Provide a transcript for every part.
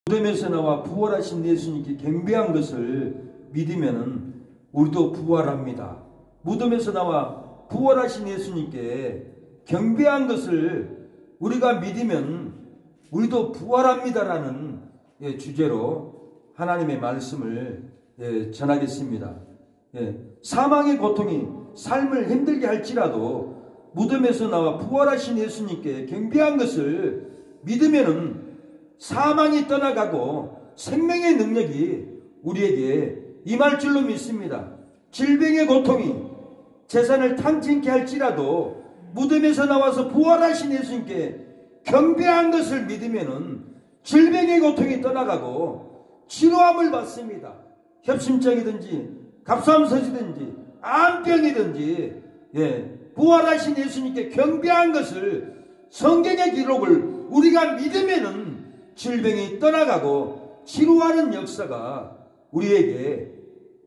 무덤에서 나와 부활하신 예수님께 경배한 것을 믿으면 우리도 부활합니다. 무덤에서 나와 부활하신 예수님께 경배한 것을 우리가 믿으면 우리도 부활합니다라는 주제로 하나님의 말씀을 전하겠습니다. 사망의 고통이 삶을 힘들게 할지라도 무덤에서 나와 부활하신 예수님께 경배한 것을 믿으면 사망이 떠나가고 생명의 능력이 우리에게 임할 줄로 믿습니다. 질병의 고통이 재산을 탕진케 할지라도 무덤에서 나와서 부활하신 예수님께 경배한 것을 믿으면 질병의 고통이 떠나가고 치료함을 받습니다. 협심증이든지 갑상선이든지 암병이든지 부활하신 예수님께 경배한 것을 성경의 기록을 우리가 믿으면은 질병이 떠나가고 치료하는 역사가 우리에게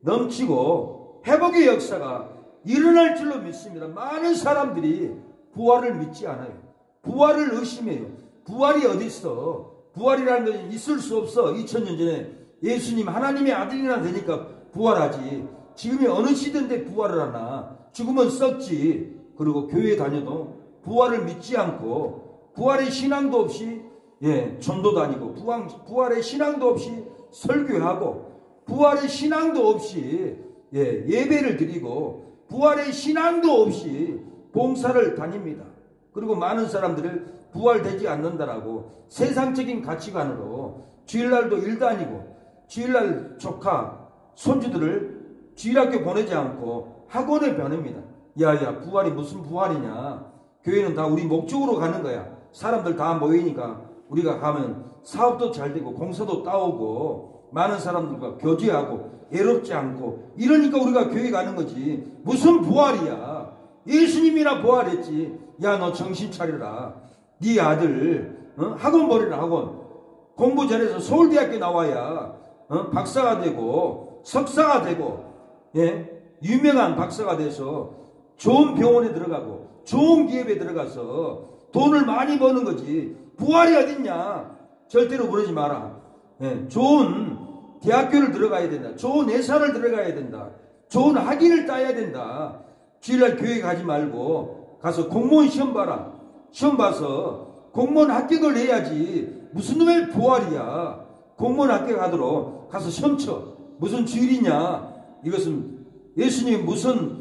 넘치고 회복의 역사가 일어날 줄로 믿습니다. 많은 사람들이 부활을 믿지 않아요. 부활을 의심해요. 부활이 어디 있어? 부활이라는 것이 있을 수 없어. 2000년 전에 예수님 하나님의 아들이나 되니까 부활하지. 지금이 어느 시대인데 부활을 하나? 죽으면 썩지. 그리고 교회 다녀도 부활을 믿지 않고 부활의 신앙도 없이 전도 다니고 부활의 신앙도 없이 설교하고 부활의 신앙도 없이 예배를 드리고 부활의 신앙도 없이 봉사를 다닙니다. 그리고 많은 사람들을 부활되지 않는다라고 세상적인 가치관으로 주일날도 일 다니고 주일날 조카 손주들을 주일학교 보내지 않고 학원에 보냅니다. 야야 부활이 무슨 부활이냐. 교회는 다 우리 목적으로 가는 거야. 사람들 다 모이니까 우리가 가면 사업도 잘 되고 공사도 따오고 많은 사람들과 교제하고 애롭지 않고 이러니까 우리가 교회 가는 거지. 무슨 부활이야. 예수님이나 부활했지. 야 너 정신 차려라. 네 아들 학원 버리라. 학원 공부 잘해서 서울대학교 나와야 박사가 되고 석사가 되고 유명한 박사가 돼서 좋은 병원에 들어가고 좋은 기업에 들어가서 돈을 많이 버는 거지. 부활이 어딨냐. 절대로 그러지 마라. 좋은 대학교를 들어가야 된다. 좋은 회사를 들어가야 된다. 좋은 학위를 따야 된다. 주일날 교회 가지 말고 가서 공무원 시험 봐라. 시험 봐서 공무원 합격을 해야지. 무슨 놈의 부활이야. 공무원 합격하도록 가서 시험 쳐. 무슨 주일이냐. 이것은 예수님이 무슨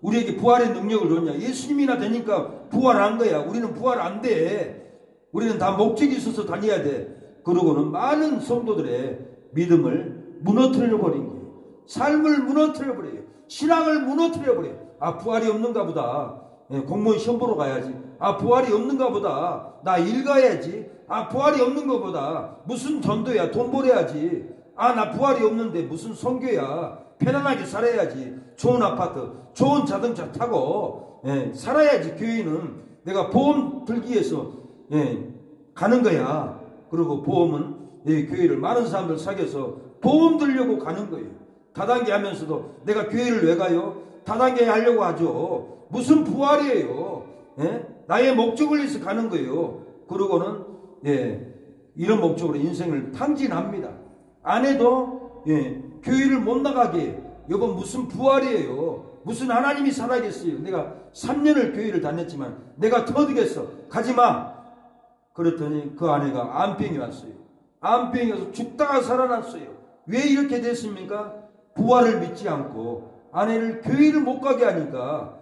우리에게 부활의 능력을 줬냐. 예수님이나 되니까 부활한 거야. 우리는 부활 안 돼. 우리는 다 목적이 있어서 다녀야 돼. 그러고는 많은 성도들의 믿음을 무너뜨려 버린 거예요. 삶을 무너뜨려 버려요. 신앙을 무너뜨려 버려요. 아 부활이 없는가 보다. 공무원 시험 보러 가야지. 아 부활이 없는가 보다. 나 일 가야지. 아 부활이 없는 거보다 무슨 전도야. 돈 벌어야지. 아 나 부활이 없는데 무슨 선교야. 편안하게 살아야지. 좋은 아파트 좋은 자동차 타고 살아야지. 교회는 내가 보험 들기 위해서 가는 거야. 그리고 보험은 교회를 많은 사람들 사귀어서 보험 들려고 가는 거예요. 다단계 하면서도 내가 교회를 왜 가요? 다단계 하려고 하죠. 무슨 부활이에요. 나의 목적을 위해서 가는 거예요. 그러고는 이런 목적으로 인생을 탕진합니다. 아내도 교회를 못 나가게. 이건 무슨 부활이에요. 무슨 하나님이 살아계겠어요. 내가 3년을 교회를 다녔지만 내가 터득했어. 가지마. 그랬더니 그 아내가 암병이 왔어요. 암병이 와서 죽다가 살아났어요. 왜 이렇게 됐습니까? 부활을 믿지 않고 아내를 교회를 못 가게 하니까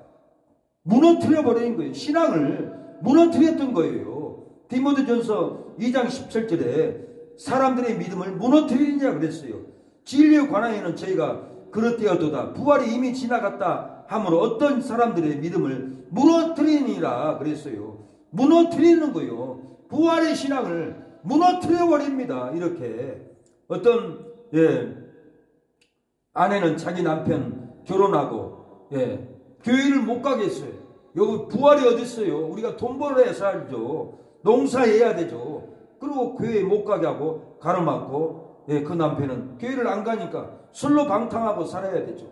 무너뜨려 버린 거예요. 신앙을 무너뜨렸던 거예요. 디모데전서 2장 17절에 사람들의 믿음을 무너뜨리느냐 그랬어요. 진리에 관하여는 저희가 그렇되어도다. 부활이 이미 지나갔다 하므로 어떤 사람들의 믿음을 무너뜨리니라 그랬어요. 무너뜨리는 거예요. 부활의 신앙을 무너뜨려 버립니다. 이렇게 어떤 아내는 자기 남편 결혼하고 교회를 못 가게 했어요. 여기 부활이 어디 있어요? 우리가 돈 벌어야 살죠. 농사해야 되죠. 그리고 교회 못 가게 하고 가로막고 그 남편은 교회를 안 가니까 술로 방탕하고 살아야 되죠.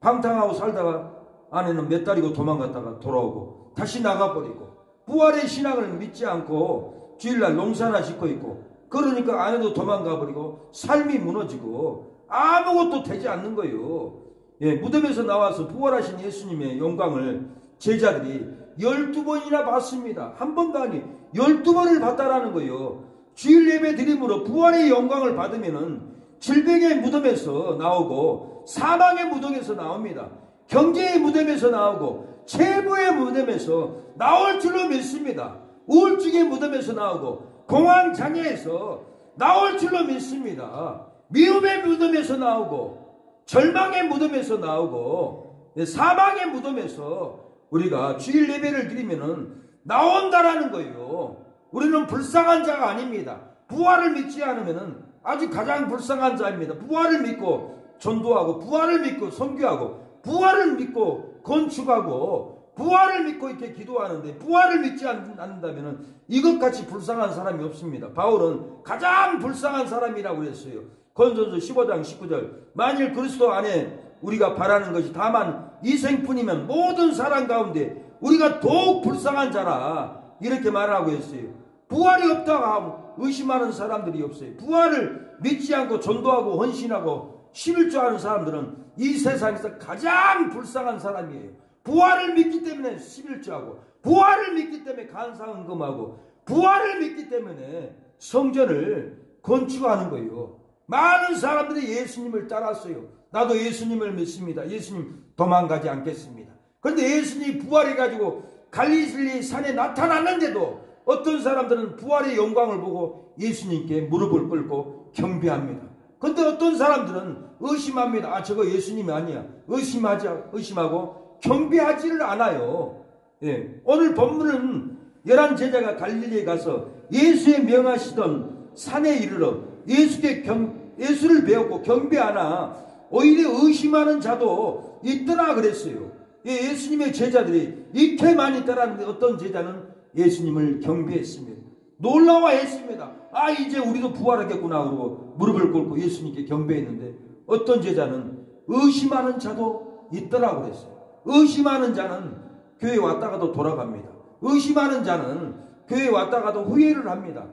방탕하고 살다가 아내는 몇 달이고 도망갔다가 돌아오고 다시 나가버리고 부활의 신앙을 믿지 않고 주일날 농사나 짓고 있고 그러니까 아내도 도망가 버리고 삶이 무너지고 아무것도 되지 않는 거예요. 예, 무덤에서 나와서 부활하신 예수님의 영광을 제자들이 12번이나 봤습니다. 한 번도 아니 12번을 봤다라는 거예요. 주일 예배 드림으로 부활의 영광을 받으면은 질병의 무덤에서 나오고 사망의 무덤에서 나옵니다. 경제의 무덤에서 나오고 체부의 무덤에서 나올 줄로 믿습니다. 우울증의 무덤에서 나오고 공황장애에서 나올 줄로 믿습니다. 미움의 무덤에서 나오고 절망의 무덤에서 나오고 사망의 무덤에서 우리가 주일 예배를 드리면은 나온다라는 거예요. 우리는 불쌍한 자가 아닙니다. 부활을 믿지 않으면은 아주 가장 불쌍한 자입니다. 부활을 믿고 전도하고 부활을 믿고 선교하고 부활을 믿고 건축하고 부활을 믿고 이렇게 기도하는데 부활을 믿지 않는다면 이것같이 불쌍한 사람이 없습니다. 바울은 가장 불쌍한 사람이라고 그랬어요. 고린도전서 15장 19절 만일 그리스도 안에 우리가 바라는 것이 다만 이 생뿐이면 모든 사람 가운데 우리가 더욱 불쌍한 자라 이렇게 말하고 했어요. 부활이 없다고 하고 의심하는 사람들이 없어요. 부활을 믿지 않고 전도하고 헌신하고 11조하는 사람들은 이 세상에서 가장 불쌍한 사람이에요. 부활을 믿기 때문에 11조하고 부활을 믿기 때문에 간사헌금하고 부활을 믿기 때문에 성전을 건축하는 거예요. 많은 사람들이 예수님을 따랐어요. 나도 예수님을 믿습니다. 예수님 도망가지 않겠습니다. 그런데 예수님이 부활해가지고 갈릴리 산에 나타났는데도 어떤 사람들은 부활의 영광을 보고 예수님께 무릎을 꿇고 경배합니다. 그런데 어떤 사람들은 의심합니다. 아, 저거 예수님이 아니야. 의심하고 경배하지를 않아요. 예. 오늘 본문은 11제자가 갈릴리에 가서 예수의 명하시던 산에 이르러 예수를 배웠고 경배하나 오히려 의심하는 자도 있더라 그랬어요. 예, 예수님의 제자들이 이렇게 많이 따랐는데 어떤 제자는 예수님을 경배했습니다. 놀라워했습니다. 아, 이제 우리도 부활하겠구나 그러고 무릎을 꿇고 예수님께 경배했는데 어떤 제자는 의심하는 자도 있더라고 그랬어요. 의심하는 자는 교회 왔다가도 돌아갑니다. 의심하는 자는 교회 왔다가도 후회를 합니다.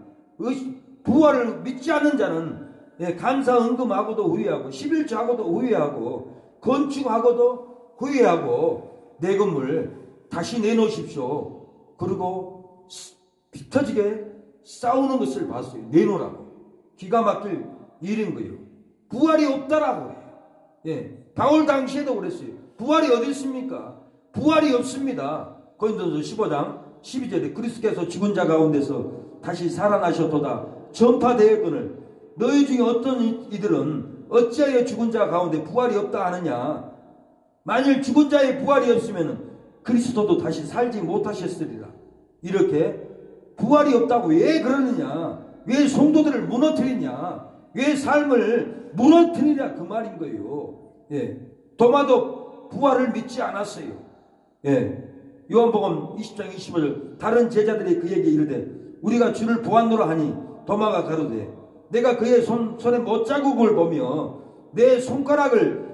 부활을 믿지 않는 자는 감사헌금하고도 후회하고 11조하고도 후회하고 건축하고도 후회하고 내 건물 다시 내놓으십시오. 그리고 피 터지게 싸우는 것을 봤어요. 내놓으라고. 기가 막힐 일인 거예요. 부활이 없다라고 해요. 예, 바울 당시에도 그랬어요. 부활이 어디 있습니까? 부활이 없습니다. 고린도전서 15장 12절에 그리스도께서 죽은 자 가운데서 다시 살아나셨도다 전파되었거늘 너희 중에 어떤 이들은 어찌하여 죽은 자 가운데 부활이 없다 하느냐. 만일 죽은 자의 부활이 없으면 그리스도도 다시 살지 못하셨으리라. 이렇게 부활이 없다고 왜 그러느냐, 왜 성도들을 무너뜨리냐, 왜 삶을 무너뜨리냐 그 말인 거예요. 예, 도마도 부활을 믿지 않았어요. 예, 요한복음 20장 25절 다른 제자들이 그에게 이르되 우리가 주를 보았노라 하니 도마가 가로되 내가 그의 손에 못자국을 보며 내 손가락을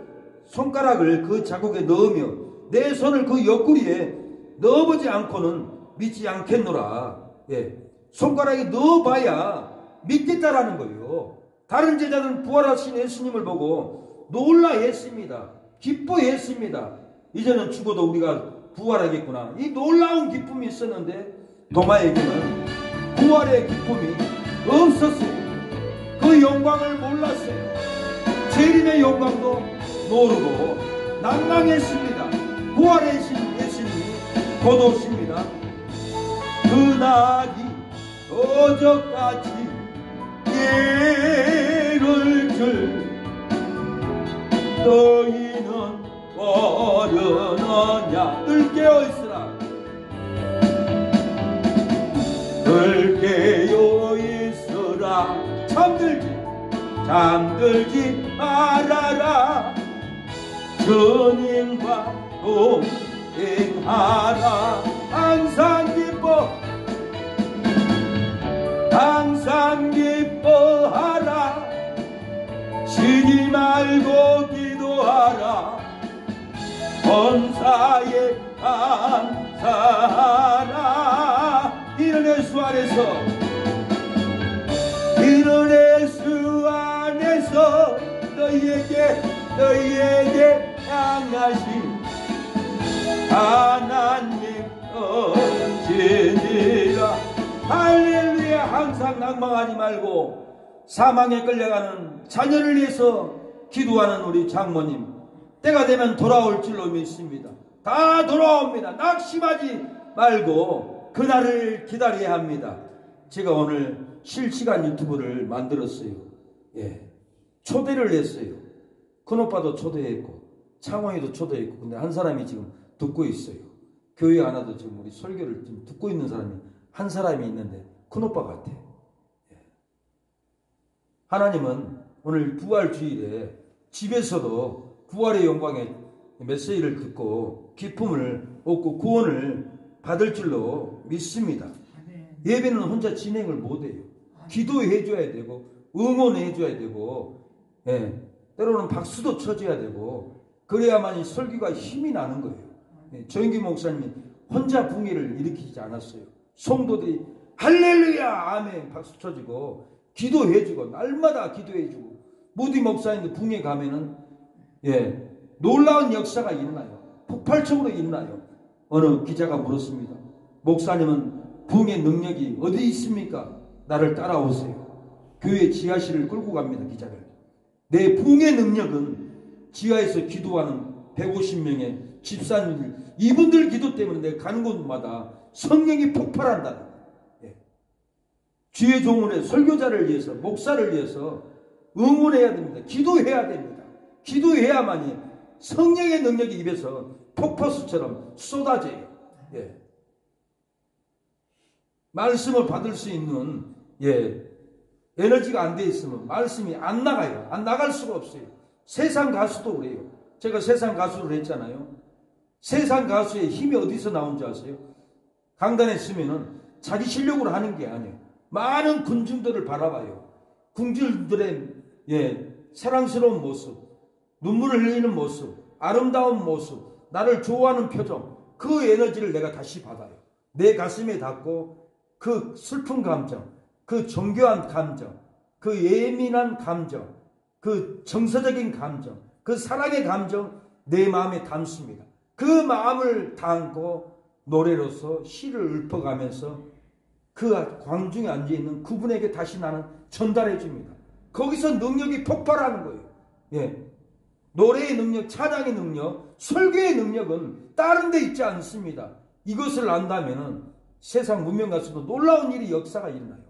그 자국에 넣으며 내 손을 그 옆구리에 넣어보지 않고는 믿지 않겠노라. 예, 손가락에 넣어봐야 믿겠다라는 거예요. 다른 제자들은 부활하신 예수님을 보고 놀라했습니다. 기뻐했습니다. 이제는 죽어도 우리가 부활하겠구나. 이 놀라운 기쁨이 있었는데 도마에게는 부활의 기쁨이 없었어요. 그 영광을 몰랐어요. 재림의 영광도 모르고 낭망했습니다. 부활하신 예수님이 곧 오십니다. 그날이 어저까지 예를 들 너희는 어른하냐. 늘 깨어있으라. 늘 깨어있으라. 잠들지 말아라. 주님과 동행하라. 항상 기뻐하라. 쉬지 말고 기도하라. 범사에 감사하라. 이런 예수 안에서 이런 예수 안에서 너희에게 향하신 하나님 것이니라. 할렐루야. 항상 낭망하지 말고 사망에 끌려가는 자녀를 위해서 기도하는 우리 장모님, 때가 되면 돌아올 줄로 믿습니다. 다 돌아옵니다. 낙심하지 말고 그날을 기다려야 합니다. 제가 오늘 실시간 유튜브를 만들었어요. 예, 초대를 했어요. 큰오빠도 초대했고 창원이도 초대했고, 근데 한 사람이 지금 듣고 있어요. 교회 하나도 지금 우리 설교를 지금 듣고 있는 사람이 한 사람이 있는데 큰오빠 같아. 예. 하나님은 오늘 부활주일에 집에서도 부활의 영광의 메시지를 듣고 기쁨을 얻고 구원을 받을 줄로 믿습니다. 예배는 혼자 진행을 못해요. 기도해 줘야 되고 응원해 줘야 되고, 예, 때로는 박수도 쳐줘야 되고, 그래야만 이 설교가 힘이 나는 거예요. 예, 조영기 목사님이 혼자 붕괴를 일으키지 않았어요. 성도들이 할렐루야 아멘 박수 쳐주고 기도해주고 날마다 기도해주고, 모디 목사님도 붕괴 가면은 예, 놀라운 역사가 일어나요. 폭발적으로 일어나요. 어느 기자가 물었습니다. 목사님은 붕괴 능력이 어디 있습니까? 나를 따라오세요. 교회 지하실을 끌고 갑니다. 기자를. 내 붕괴 능력은 지하에서 기도하는 150명의 집사님들, 이분들 기도 때문에 내가 가는 곳마다 성령이 폭발한다. 예. 주의 종원의 설교자를 위해서, 목사를 위해서 응원해야 됩니다. 기도해야 됩니다. 기도해야만이 성령의 능력이 입에서 폭포수처럼 쏟아져요. 예. 말씀을 받을 수 있는, 예, 에너지가 안 돼 있으면 말씀이 안 나가요. 안 나갈 수가 없어요. 세상 가수도 그래요. 제가 세상 가수를 했잖아요. 세상 가수의 힘이 어디서 나온 줄 아세요? 강단에 쓰면은 자기 실력으로 하는 게 아니에요. 많은 군중들을 바라봐요. 군중들의, 예, 사랑스러운 모습, 눈물을 흘리는 모습, 아름다운 모습, 나를 좋아하는 표정, 그 에너지를 내가 다시 받아요. 내 가슴에 닿고 그 슬픈 감정, 그 정교한 감정, 그 예민한 감정, 그 정서적인 감정, 그 사랑의 감정 내 마음에 담습니다. 그 마음을 담고 노래로서 시를 읊어가면서 그 광중에 앉아있는 그분에게 다시 나는 전달해 줍니다. 거기서 능력이 폭발하는 거예요. 예. 노래의 능력, 찬양의 능력, 설교의 능력은 다른 데 있지 않습니다. 이것을 안다면 세상 문명 가서도 놀라운 일이, 역사가 일어나요.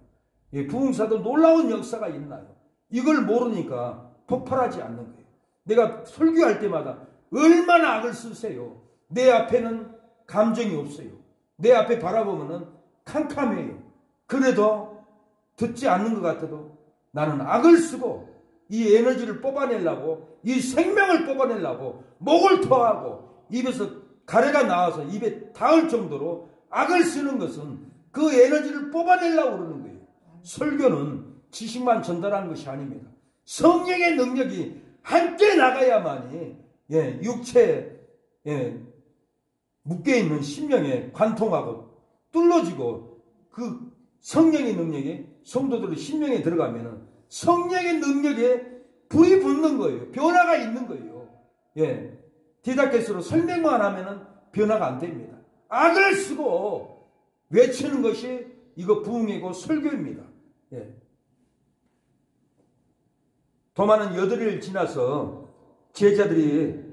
예, 부흥사도 놀라운 역사가 일어나요. 이걸 모르니까 폭발하지 않는 거예요. 내가 설교할 때마다 얼마나 악을 쓰세요. 내 앞에는 감정이 없어요. 내 앞에 바라보면은 캄캄해요. 그래도 듣지 않는 것 같아도 나는 악을 쓰고 이 에너지를 뽑아내려고, 이 생명을 뽑아내려고 목을 토하고 입에서 가래가 나와서 입에 닿을 정도로 악을 쓰는 것은 그 에너지를 뽑아내려고 그러는 거예요. 설교는 지식만 전달하는 것이 아닙니다. 성령의 능력이 함께 나가야만이, 예, 육체에, 예, 묶여있는 심령에 관통하고 뚫어지고, 그 성령의 능력이 성도들의 심령에 들어가면 성령의 능력에 불이 붙는 거예요. 변화가 있는 거예요. 예, 디다케스로 설명만 하면 변화가 안 됩니다. 악을 쓰고 외치는 것이 이거 부흥이고 설교입니다. 예. 도마는 여덟이를 지나서 제자들이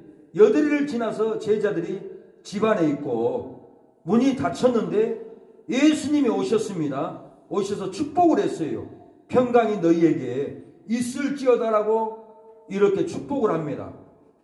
집안에 있고 문이 닫혔는데 예수님이 오셨습니다. 오셔서 축복을 했어요. 평강이 너희에게 있을지어다라고 이렇게 축복을 합니다.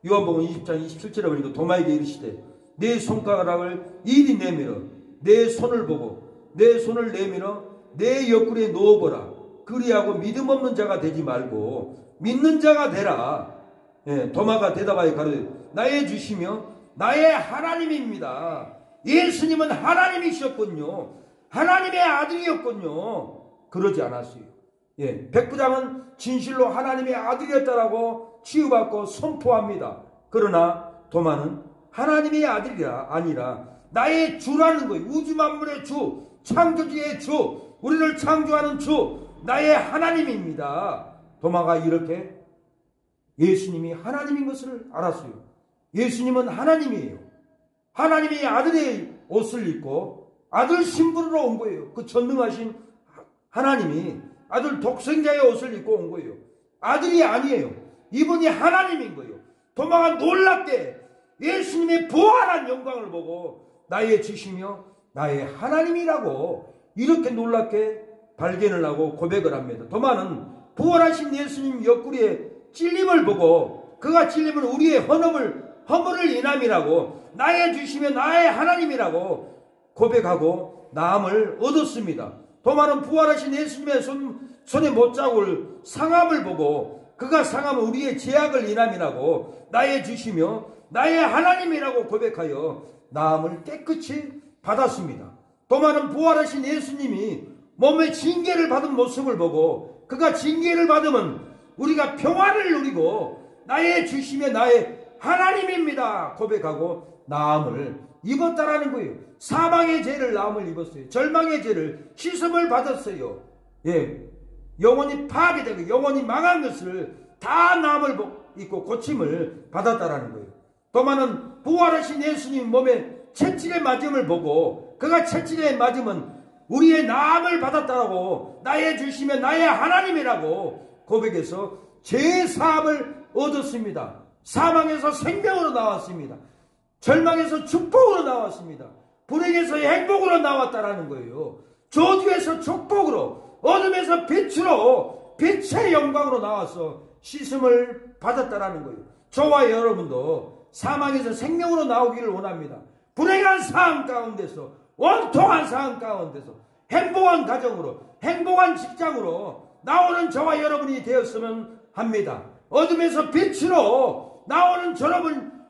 요한복음 20장 27절에 보니까 도마에게 이르시되 내 손가락을 이리 내밀어 내 손을 보고 내 손을 내밀어 내 옆구리에 넣어보라. 그리하고 믿음 없는 자가 되지 말고 믿는 자가 되라. 예, 도마가 대답하여 가로되 나의 주시며 나의 하나님입니다. 예수님은 하나님이셨군요. 하나님의 아들이었군요. 그러지 않았어요. 예, 백부장은 진실로 하나님의 아들이었다라고 치유받고 선포합니다. 그러나 도마는 하나님의 아들이라 아니라 나의 주라는 거예요. 우주 만물의 주, 창조주의 주, 우리를 창조하는 주, 나의 하나님입니다. 도마가 이렇게 예수님이 하나님인 것을 알았어요. 예수님은 하나님이에요. 하나님이 아들의 옷을 입고 아들 신분으로 온 거예요. 그 전능하신 하나님이 아들 독생자의 옷을 입고 온 거예요. 아들이 아니에요. 이분이 하나님인 거예요. 도마가 놀랍게 예수님의 부활한 영광을 보고 나의 주시며 나의 하나님이라고 이렇게 놀랍게 발견을 하고 고백을 합니다. 도마는 부활하신 예수님 옆구리에 찔림을 보고 그가 찔림은 우리의 허물을 인함이라고 나의 주시며 나의 하나님이라고 고백하고 나음을 얻었습니다. 도마는 부활하신 예수님의 손의 못자국을 상함을 보고 그가 상함은 우리의 죄악을 인함이라고 나의 주시며 나의 하나님이라고 고백하여 나음을 깨끗이 받았습니다. 도마는 부활하신 예수님이 몸에 징계를 받은 모습을 보고 그가 징계를 받으면 우리가 평화를 누리고 나의 주시며 나의 하나님입니다 고백하고 나음을 입었다라는 거예요. 사망의 죄를 나음을 입었어요. 절망의 죄를 씻음을 받았어요. 영혼이 파괴되고 영혼이 망한 것을 다 나음을 입고 고침을 받았다라는 거예요. 도마는 부활하신 예수님 몸에 채찍에 맞음을 보고 그가 채찍에 맞으면 우리의 나음을 받았다라고 나의 주시며 나의 하나님이라고 고백해서 죄사함을 얻었습니다. 사망에서 생명으로 나왔습니다. 절망에서 축복으로 나왔습니다. 불행에서 행복으로 나왔다라는 거예요. 저주에서 축복으로, 어둠에서 빛으로, 빛의 영광으로 나와서 씻음을 받았다라는 거예요. 저와 여러분도 사망에서 생명으로 나오기를 원합니다. 불행한 상황 가운데서, 원통한 상황 가운데서 행복한 가정으로, 행복한 직장으로 나오는 저와 여러분이 되었으면 합니다. 어둠에서 빛으로 나오는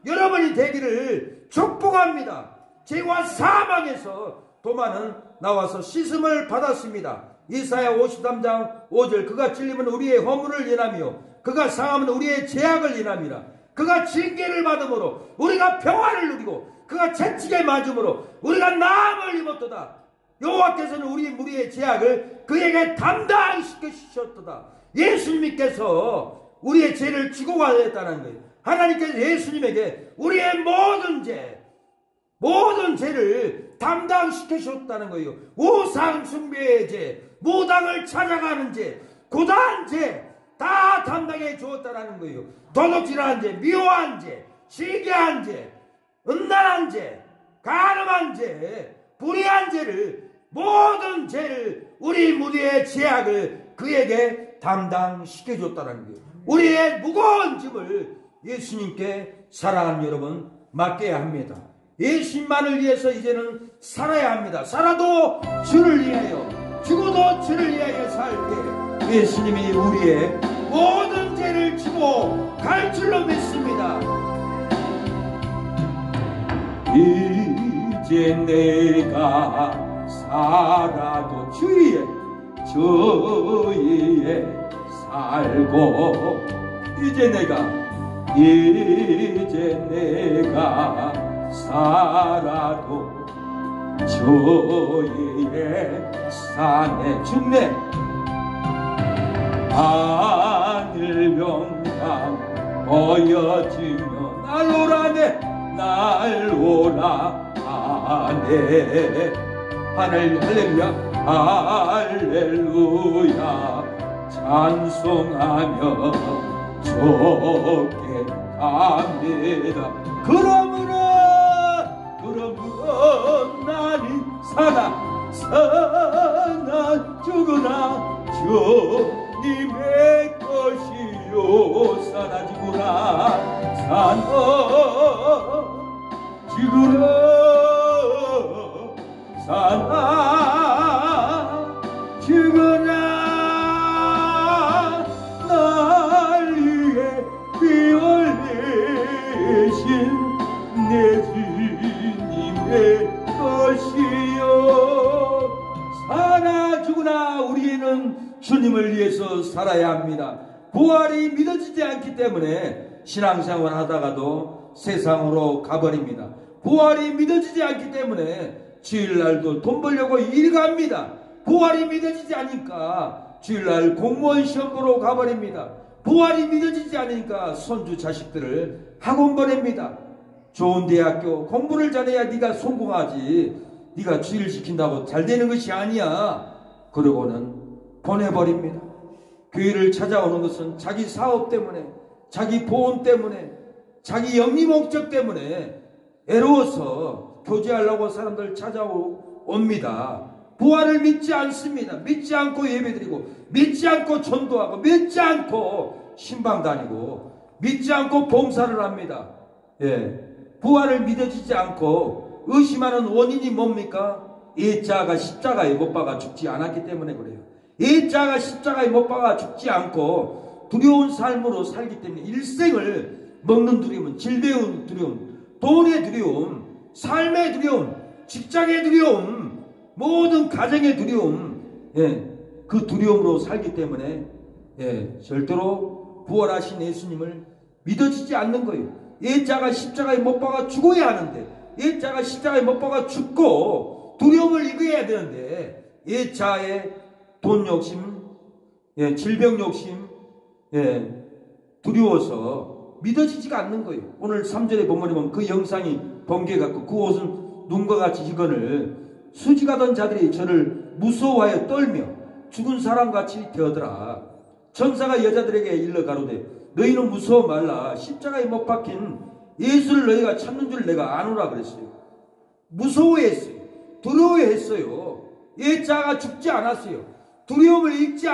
여러분이 되기를 축복합니다. 죄와 사망에서 도마는 나와서 씻음을 받았습니다. 이사야 53장 5절 그가 찔림은 우리의 허물을 인하며 그가 상함은 우리의 죄악을 인함이라. 그가 징계를 받음으로 우리가 평화를 누리고 그가 채찍에 맞음으로 우리가 나음을 입었도다. 여호와께서는 우리 무리의 죄악을 그에게 담당시켜 주셨도다. 예수님께서 우리의 죄를 지고 가셨다는 거예요. 하나님께서 예수님에게 우리의 모든 죄를 담당시켜 주셨다는 거예요. 우상 숭배의 죄, 무당을 찾아가는 죄, 고단한 죄 다 담당해 주었다는 거예요. 도둑질한 죄, 미워한 죄, 시기한 죄, 음란한 죄, 간음한 죄, 불의한 죄를 모든 죄를 우리 무리의 죄악을 그에게 담당시켜 줬다는 거예요. 우리의 무거운 짐을 예수님께 사랑하는 여러분 맡겨야 합니다. 예수님만을 위해서 이제는 살아야 합니다. 살아도 주를 위하여, 죽어도 주를 위하여 살 때 예수님이 우리의 모든 죄를 지고 갈 줄로 믿습니다. 이제 내가 살아도 주의 살고 이제 내가 살아도 주의 산에 죽네. 하늘 영광 보여지며 날 오라 하네. 할렐루야 할렐루야 찬송하며 좋게 갑니다. 그러므로 나는 사나 죽으나 주님의 것이요. 사나 죽으나 날 위해 피 흘리신 내 주님의 것이요. 살아 죽으나 우리는 주님을 위해서 살아야 합니다. 부활이 믿어지지 않기 때문에 신앙생활 하다가도 세상으로 가버립니다. 부활이 믿어지지 않기 때문에 주일날도 돈 벌려고 일 갑니다. 부활이 믿어지지 않으니까 주일날 공무원 시험 보러 가버립니다. 부활이 믿어지지 않으니까 손주 자식들을 학원 보냅니다. 좋은 대학교 공부를 잘해야 네가 성공하지, 네가 주일 지킨다고 잘 되는 것이 아니야. 그러고는 보내버립니다. 교회를 찾아오는 것은 자기 사업 때문에, 자기 보험 때문에, 자기 영리 목적 때문에 애로워서 교제하려고 사람들 찾아옵니다. 부활을 믿지 않습니다. 믿지 않고 예배드리고, 믿지 않고 전도하고, 믿지 않고 신방 다니고, 믿지 않고 봉사를 합니다. 부활을 믿어지지 않고 의심하는 원인이 뭡니까? 예자가 십자가에 못 박아 죽지 않았기 때문에 그래요. 예자가 십자가에 못 박아 죽지 않고 두려운 삶으로 살기 때문에 일생을 먹는 두려움은 질병의 두려움, 돈의 두려움, 삶의 두려움, 직장의 두려움, 모든 가정의 두려움, 그 두려움으로 살기 때문에 절대로 부활하신 예수님을 믿어지지 않는 거예요. 예자가 십자가에 못 박아 죽어야 하는데, 예자가 십자가에 못 박아 죽고 두려움을 이겨야 되는데, 예자의 돈 욕심, 질병 욕심, 두려워서 믿어지지가 않는 거예요. 오늘 3절에 보면 그 영상이 번개같고 그 옷은 눈과 같이 희건을 수지가던 자들이 저를 무서워하여 떨며 죽은 사람같이 되었더라. 천사가 여자들에게 일러 가로되 너희는 무서워 말라. 십자가에 못 박힌 예수를 너희가 찾는 줄 내가 아노라 그랬어요. 무서워했어요. 두려워했어요. 예자가 죽지 않았어요. 두려움을 이기지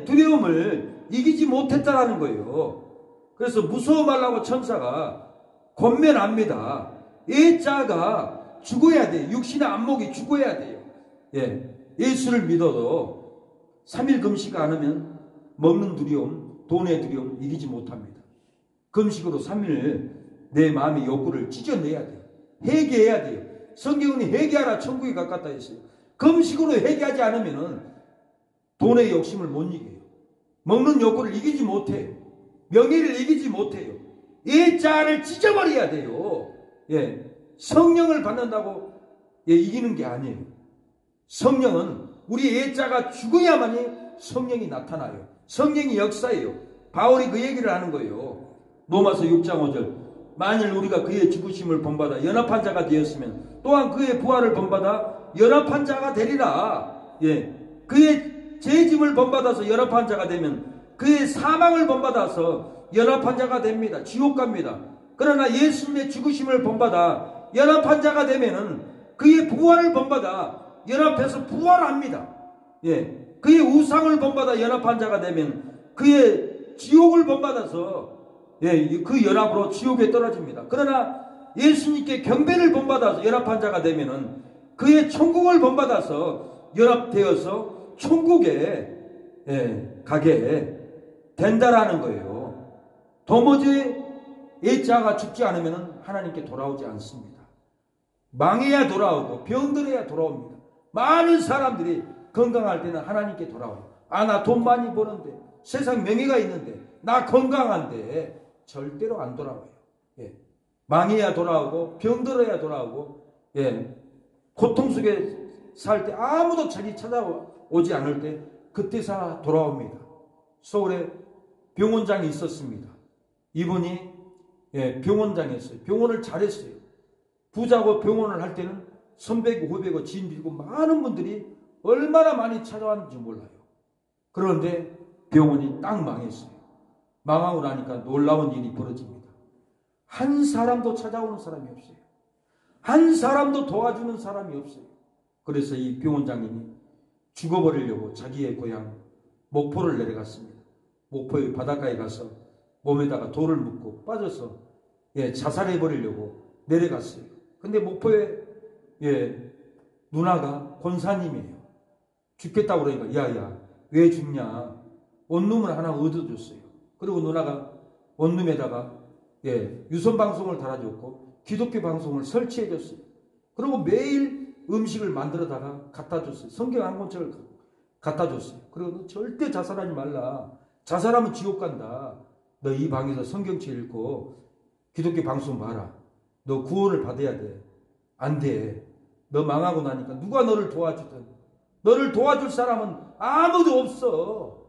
두려움을 이기지 못했다라는 거예요. 그래서 무서워 말라고 천사가 권면합니다. 예자가 죽어야 돼요. 육신의 안목이 죽어야 돼요. 예수를 믿어도 3일 금식 안 하면 먹는 두려움, 돈의 두려움 이기지 못합니다. 금식으로 3일 내 마음의 욕구를 찢어내야 돼요. 회개해야 돼요. 성경은 회개하라 천국에 가깝다 했어요. 금식으로 회개하지 않으면 돈의 욕심을 못 이겨요. 먹는 욕구를 이기지 못해요. 명예를 이기지 못해요. 예자를 찢어버려야 돼요. 성령을 받는다고 이기는 게 아니에요. 성령은 우리 예자가 죽어야만이 성령이 나타나요. 성령이 역사예요. 바울이 그 얘기를 하는 거예요. 로마서 6장 5절. 만일 우리가 그의 죽으심을 본받아 연합한 자가 되었으면 또한 그의 부활을 본받아 연합한 자가 되리라. 그의 죄짐을 본받아서 연합한 자가 되면 그의 사망을 본받아서 연합한 자가 됩니다. 지옥 갑니다. 그러나 예수님의 죽으심을 본받아 연합한 자가 되면은 그의 부활을 본받아 연합해서 부활합니다. 그의 우상을 본받아 연합한 자가 되면 그의 지옥을 본받아서 그 연합으로 지옥에 떨어집니다. 그러나 예수님께 경배를 본받아서 연합한 자가 되면은 그의 천국을 본받아서 연합되어서 천국에 가게 된다라는 거예요. 도무지 예자가 죽지 않으면 하나님께 돌아오지 않습니다. 망해야 돌아오고 병들어야 돌아옵니다. 많은 사람들이 건강할 때는 하나님께 돌아와요. 나 돈 많이 버는데, 세상 명예가 있는데, 나 건강한데 절대로 안 돌아와요. 망해야 돌아오고 병들어야 돌아오고 고통 속에 살 때 아무도 자기 찾아오지 않을 때 그때서 돌아옵니다. 서울에 병원장이 있었습니다. 이분이 병원장이었어요. 병원을 잘했어요. 부자고 병원을 할 때는 선배고 후배고 지인들이고 많은 분들이 얼마나 많이 찾아왔는지 몰라요. 그런데 병원이 딱 망했어요. 망하고 나니까 놀라운 일이 벌어집니다. 한 사람도 찾아오는 사람이 없어요. 한 사람도 도와주는 사람이 없어요. 그래서 이 병원장님이 죽어버리려고 자기의 고향 목포를 내려갔습니다. 목포의 바닷가에 가서 몸에다가 돌을 묶고 빠져서 자살해버리려고 내려갔어요. 근데 목포에 누나가 권사님이에요. 죽겠다고 그러니까 야야 왜 죽냐, 원룸을 하나 얻어줬어요. 그리고 누나가 원룸에다가 유선방송을 달아줬고 기독교 방송을 설치해줬어요. 그리고 매일 음식을 만들어다가 갖다줬어요. 성경 한 권책을 갖다줬어요. 그리고 너 절대 자살하지 말라. 자살하면 지옥 간다. 너 이 방에서 성경책 읽고 기독교 방송 봐라. 너 구원을 받아야 돼. 안 돼. 너 망하고 나니까 누가 너를 도와주든 너를 도와줄 사람은 아무도 없어.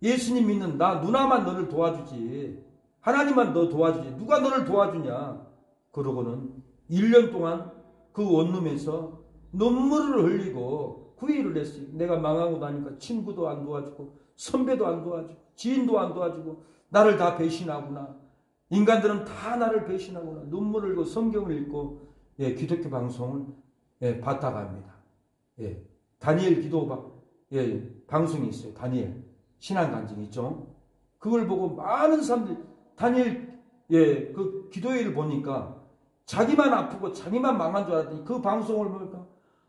예수님 믿는 나 누나만 너를 도와주지. 하나님만 너 도와주지. 누가 너를 도와주냐. 그러고는 1년 동안 그 원룸에서 눈물을 흘리고 후회를 했어요. 내가 망하고 나니까 친구도 안 도와주고 선배도 안 도와주고 지인도 안 도와주고 나를 다 배신하구나. 인간들은 다 나를 배신하구나. 눈물을 흘리고 성경을 읽고 기독교 방송을 봤다가 합니다. 다니엘 기도 방송이 있어요. 다니엘 신앙 간증이 있죠. 그걸 보고 많은 사람들이 다니엘 그 기도회를 보니까 자기만 아프고 자기만 망한 줄 알았더니 그 방송을 보니까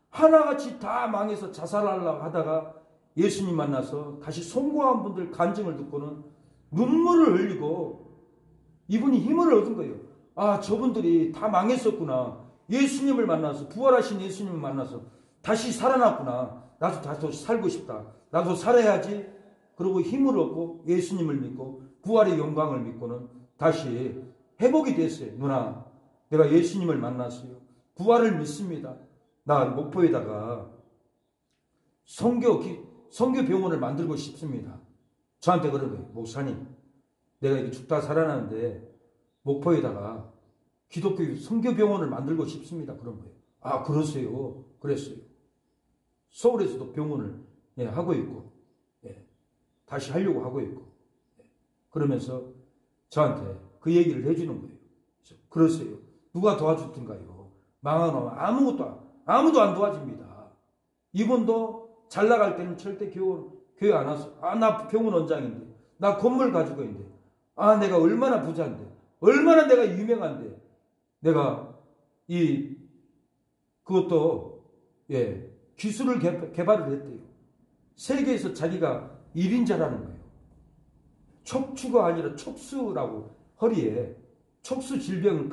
하나같이 다 망해서 자살하려고 하다가 예수님 만나서 다시 송구한 분들 간증을 듣고는 눈물을 흘리고 이분이 힘을 얻은 거예요. 아, 저분들이 다 망했었구나. 예수님을 만나서 부활하신 예수님을 만나서 다시 살아났구나. 나도 다시 살고 싶다. 나도 살아야지. 그리고 힘을 얻고 예수님을 믿고 부활의 영광을 믿고는 다시 회복이 됐어요. 누나, 내가 예수님을 만났어요. 부활을 믿습니다. 나 목포에다가 선교 병원을 만들고 싶습니다. 저한테 그런 거예요. 목사님, 내가 이렇게 죽다 살아나는데 목포에다가 기독교 선교 병원을 만들고 싶습니다. 그런 거예요. 아, 그러세요? 그랬어요. 서울에서도 병원을 하고 있고 다시 하려고 하고 있고 그러면서 저한테 그 얘기를 해주는 거예요. 그러세요. 누가 도와줬던가요? 망하면 아무도 안 도와줍니다. 이분도 잘 나갈 때는 절대 교회 안 왔어. 아, 나 병원 원장인데, 나 건물 가지고 있는데, 아, 내가 얼마나 부자인데, 얼마나 내가 유명한데, 내가 그것도 기술을 개발을 했대요. 세계에서 자기가 1인자라는 거예요. 척추가 아니라 척수라고 허리에 척수 질병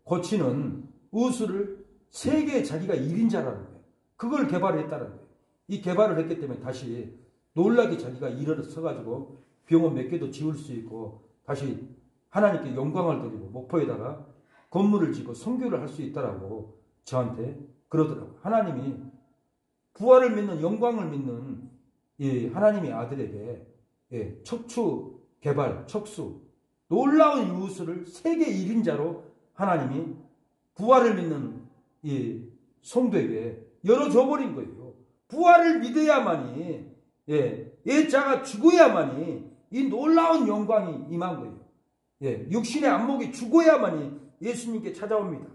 고치는 의술을 세계에 자기가 1인자라는 거예요. 그걸 개발했다는 거예요. 이 개발을 했기 때문에 다시 놀라게 자기가 일어서가지고 병원 몇 개도 지을 수 있고 다시 하나님께 영광을 드리고 목포에다가 건물을 짓고 선교를 할 수 있다라고 저한테 그러더라고요. 하나님이 부활을 믿는 영광을 믿는 이 하나님의 아들에게 척추 개발, 척수 놀라운 이웃을 세계 1인자로 하나님이 부활을 믿는 이 성도에게 열어줘 버린 거예요. 부활을 믿어야만이 자가 죽어야만이 이 놀라운 영광이 임한 거예요. 육신의 안목이 죽어야만이 예수님께 찾아옵니다.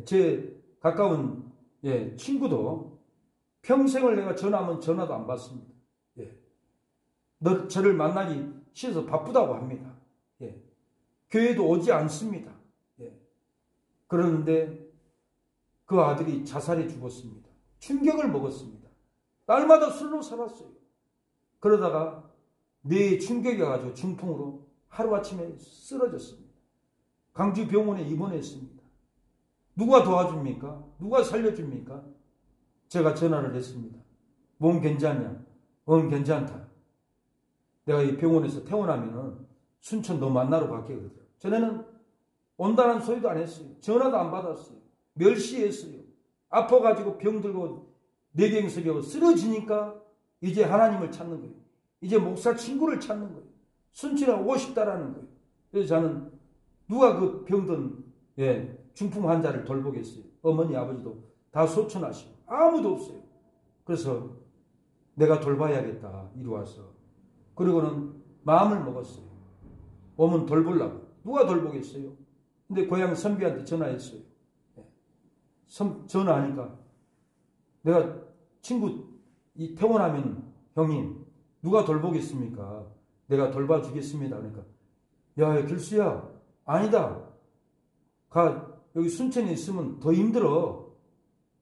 제 가까운 친구도 평생을 내가 전화하면 전화도 안 받습니다. 저를 만나기 싫어서 바쁘다고 합니다. 교회도 오지 않습니다. 그러는데 그 아들이 자살해 죽었습니다. 충격을 먹었습니다. 날마다 술로 살았어요. 그러다가 뇌에 충격이 와가지고 중풍으로 하루아침에 쓰러졌습니다. 강주병원에 입원했습니다. 누가 도와줍니까? 누가 살려줍니까? 제가 전화를 했습니다. 몸 괜찮냐? 괜찮다. 내가 이 병원에서 퇴원하면은 순천 너 만나러 갈게 그러더라고요. 전에는 온다는 소리도 안 했어요. 전화도 안 받았어요. 멸시했어요. 아파가지고 병들고 뇌경색하고 쓰러지니까 이제 하나님을 찾는 거예요. 이제 목사 친구를 찾는 거예요. 순천에 오고 싶다라는 거예요. 그래서 저는 누가 그 병든 중풍 환자를 돌보겠어요. 어머니 아버지도 다 소천하시고 아무도 없어요. 그래서 내가 돌봐야겠다 이리 와서 그리고는 마음을 먹었어요. 오면 돌보려고. 누가 돌보겠어요? 근데 고향 선비한테 전화했어요. 전화하니까 내가 친구 퇴원하면 형님 누가 돌보겠습니까? 내가 돌봐주겠습니다. 그러니까 야 길수야 아니다. 여기 순천에 있으면 더 힘들어.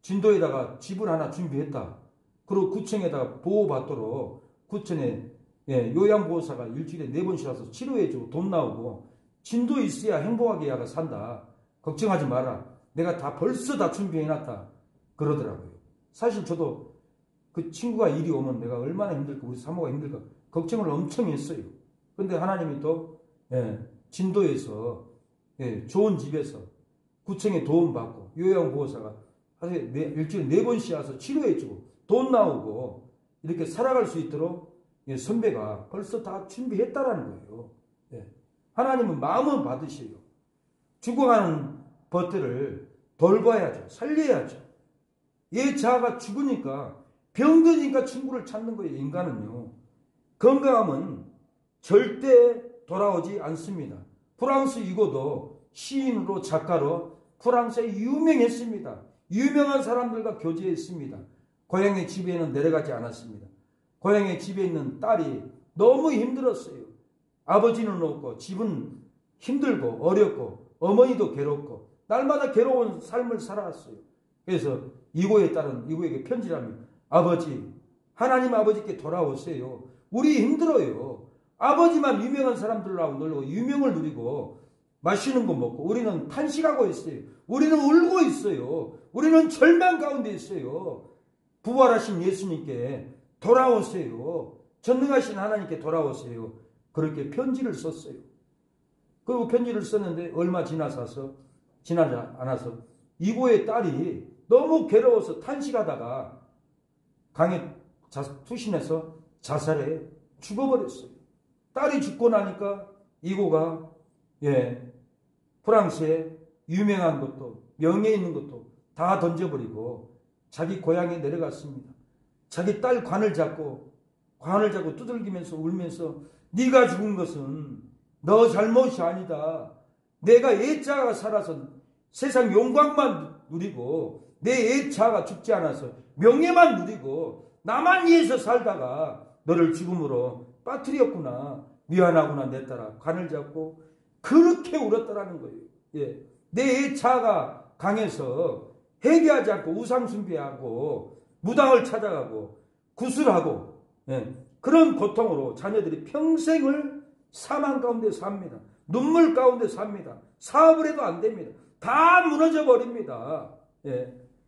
진도에다가 집을 하나 준비했다. 그리고 구청에다가 보호받도록 구청에 요양보호사가 일주일에 4번씩 와서 치료해주고 돈 나오고 진도에 있어야 행복하게 야가 산다. 걱정하지 마라. 내가 벌써 다 준비해놨다. 그러더라고요. 사실 저도 그 친구가 일이 오면 내가 얼마나 힘들까 우리 사모가 힘들까 걱정을 엄청 했어요. 그런데 하나님이 또 진도에서 좋은 집에서 구청에 도움받고 요양보호사가 일주일에 4번씩 와서 치료해주고 돈 나오고 이렇게 살아갈 수 있도록 선배가 벌써 다 준비했다라는 거예요. 하나님은 마음은 받으셔요. 죽어가는 벗들을 돌봐야죠. 살려야죠. 얘 자아가 죽으니까 병드니까 친구를 찾는 거예요. 인간은요. 건강함은 절대 돌아오지 않습니다. 프랑스 유고도 시인으로 작가로 프랑스에 유명했습니다. 유명한 사람들과 교제했습니다. 고향의 집에는 내려가지 않았습니다. 고향의 집에 있는 딸이 너무 힘들었어요. 아버지는 없고 집은 힘들고 어렵고 어머니도 괴롭고 날마다 괴로운 삶을 살아왔어요. 그래서 이고의 딸은 이고에게 편지를 합니다. 아버지, 하나님 아버지께 돌아오세요. 우리 힘들어요. 아버지만 유명한 사람들하고 놀고 유명을 누리고 맛있는 거 먹고 우리는 탄식하고 있어요. 우리는 울고 있어요. 우리는 절망 가운데 있어요. 부활하신 예수님께 돌아오세요. 전능하신 하나님께 돌아오세요. 그렇게 편지를 썼어요. 그리고 편지를 썼는데 얼마 지나지 않아서 이고의 딸이 너무 괴로워서 탄식하다가 강에 투신해서 자살해 죽어버렸어요. 딸이 죽고 나니까 이고가 프랑스에 유명한 것도 명예 있는 것도 다 던져버리고 자기 고향에 내려갔습니다. 자기 딸 관을 잡고 두들기면서 울면서 네가 죽은 것은 너 잘못이 아니다. 내가 애자가 살아서 세상 영광만 누리고 내 애자가 죽지 않아서 명예만 누리고 나만 위해서 살다가 너를 죽음으로 빠뜨렸구나. 미안하구나 내 딸아. 관을 잡고 그렇게 울었다라는 거예요. 내 애자가 강해서 회개하지 않고 우상 숭배하고 무당을 찾아가고 구슬하고 그런 고통으로 자녀들이 평생을 사망 가운데 삽니다. 눈물 가운데 삽니다. 사업을 해도 안 됩니다. 다 무너져 버립니다.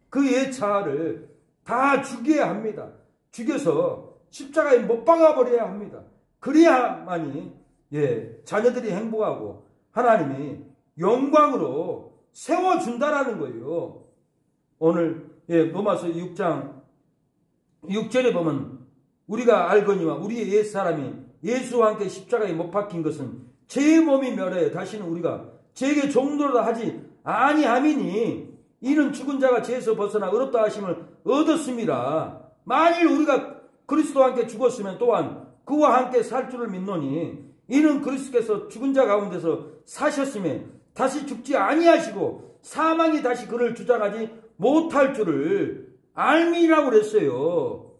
그 애자를 다 죽여야 합니다. 죽여서 십자가에 못 박아 버려야 합니다. 그래야만이 자녀들이 행복하고 하나님이 영광으로 세워준다라는 거예요. 오늘 로마서 6장 6절에 보면 우리가 알거니와 우리의 옛사람이 예수와 함께 십자가에 못 박힌 것은 제 몸이 멸하여 다시는 우리가 제게 종노릇 하지 아니함이니 이는 죽은 자가 죄에서 벗어나 의롭다 하심을 얻었습니다. 만일 우리가 그리스도와 함께 죽었으면 또한 그와 함께 살 줄을 믿노니 이는 그리스도께서 죽은 자 가운데서 사셨으며 다시 죽지 아니하시고 사망이 다시 그를 주장하지 못할 줄을 알미라고 그랬어요.